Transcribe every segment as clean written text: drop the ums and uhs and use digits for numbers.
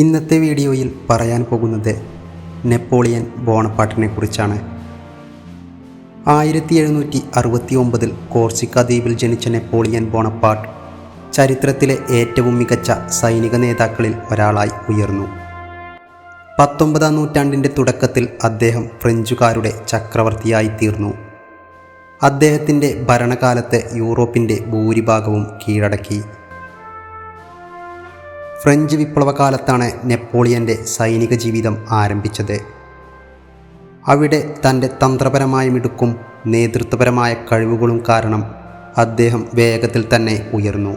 ഇന്നത്തെ വീഡിയോയിൽ പറയാൻ പോകുന്നത് നെപ്പോളിയൻ ബോണപ്പാർട്ടിനെ കുറിച്ചാണ്. 1769 കോർസിക്ക ദ്വീപിൽ ജനിച്ച നെപ്പോളിയൻ ബോണപ്പാർട്ട് ചരിത്രത്തിലെ ഏറ്റവും മികച്ച സൈനിക നേതാക്കളിൽ ഒരാളായി ഉയർന്നു. 19-ാം നൂറ്റാണ്ടിൻ്റെ തുടക്കത്തിൽ അദ്ദേഹം ഫ്രഞ്ചുകാരുടെ ചക്രവർത്തിയായി തീർന്നു. അദ്ദേഹത്തിൻ്റെ ഭരണകാലത്ത് യൂറോപ്പിൻ്റെ ഭൂരിഭാഗവും കീഴടക്കി. ഫ്രഞ്ച് വിപ്ലവകാലത്താണ് നെപ്പോളിയൻ്റെ സൈനിക ജീവിതം ആരംഭിച്ചത്. അവിടെ തൻ്റെ തന്ത്രപരമായ മിടുക്കും നേതൃത്വപരമായ കഴിവുകളും കാരണം അദ്ദേഹം വേഗത്തിൽ തന്നെ ഉയർന്നു.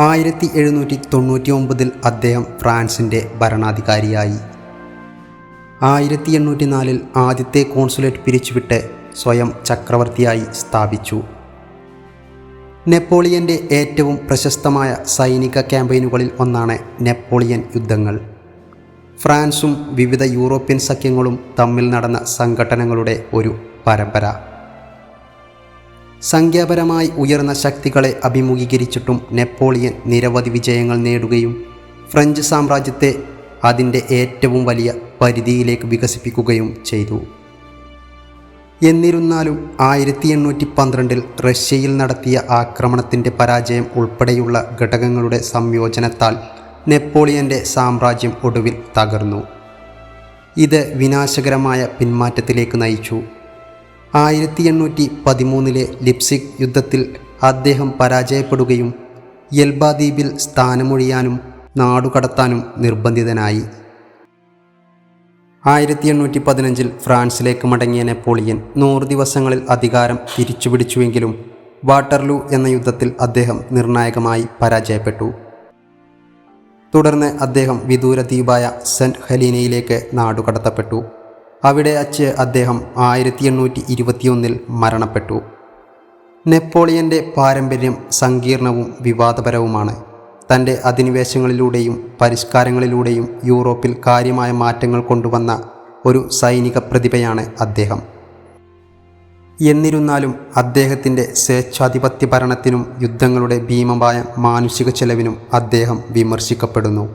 1799 അദ്ദേഹം ഫ്രാൻസിൻ്റെ ഭരണാധികാരിയായി. 1804 ആദ്യത്തെ കോൺസുലേറ്റ് പിരിച്ചുവിട്ട് സ്വയം ചക്രവർത്തിയായി സ്ഥാപിച്ചു. നെപ്പോളിയൻ്റെ ഏറ്റവും പ്രശസ്തമായ സൈനിക ക്യാമ്പയിനുകളിൽ ഒന്നാണ് നെപ്പോളിയൻ യുദ്ധങ്ങൾ. ഫ്രാൻസും വിവിധ യൂറോപ്യൻ സഖ്യങ്ങളും തമ്മിൽ നടന്ന സംഘട്ടനങ്ങളുടെ ഒരു പരമ്പര. സംഖ്യാപരമായി ഉയർന്ന ശക്തികളെ അഭിമുഖീകരിച്ചിട്ടും നെപ്പോളിയൻ നിരവധി വിജയങ്ങൾ നേടുകയും ഫ്രഞ്ച് സാമ്രാജ്യത്തെ അതിൻ്റെ ഏറ്റവും വലിയ പരിധിയിലേക്ക് വികസിപ്പിക്കുകയും ചെയ്തു. എന്നിരുന്നാലും 1812 റഷ്യയിൽ നടത്തിയ ആക്രമണത്തിൻ്റെ പരാജയം ഉൾപ്പെടെയുള്ള ഘടകങ്ങളുടെ സംയോജനത്താൽ നെപ്പോളിയൻ്റെ സാമ്രാജ്യം ഒടുവിൽ തകർന്നു. ഇത് വിനാശകരമായ പിന്മാറ്റത്തിലേക്ക് നയിച്ചു. 1813 ലിപ്സിക് യുദ്ധത്തിൽ അദ്ദേഹം പരാജയപ്പെടുകയും എൽബ ദ്വീപിൽ സ്ഥാനമൊഴിയാനും നാടുകടത്താനും നിർബന്ധിതനായി. 1815 ഫ്രാൻസിലേക്ക് മടങ്ങിയ നെപ്പോളിയൻ 100 ദിവസങ്ങളിൽ അധികാരം തിരിച്ചുപിടിച്ചുവെങ്കിലും വാട്ടർലൂ എന്ന യുദ്ധത്തിൽ അദ്ദേഹം നിർണായകമായി പരാജയപ്പെട്ടു. തുടർന്ന് അദ്ദേഹം വിദൂര ദ്വീപായ സെൻറ്റ് ഹെലീനയിലേക്ക് നാടുകടത്തപ്പെട്ടു. അവിടെ വച്ച് അദ്ദേഹം 1821 മരണപ്പെട്ടു. നെപ്പോളിയൻ്റെ പാരമ്പര്യം സങ്കീർണവും വിവാദപരവുമാണ്. തൻ്റെ അധിനിവേശങ്ങളിലൂടെയും പരിഷ്കാരങ്ങളിലൂടെയും യൂറോപ്പിൽ കാര്യമായ മാറ്റങ്ങൾ കൊണ്ടുവന്ന ഒരു സൈനിക പ്രതിഭയാണ് അദ്ദേഹം. എന്നിരുന്നാലും അദ്ദേഹത്തിൻ്റെ സ്വേച്ഛാധിപത്യ ഭരണത്തിനും യുദ്ധങ്ങളുടെ ഭീമമായ മാനുഷിക ചെലവിനും അദ്ദേഹം വിമർശിക്കപ്പെടുന്നു.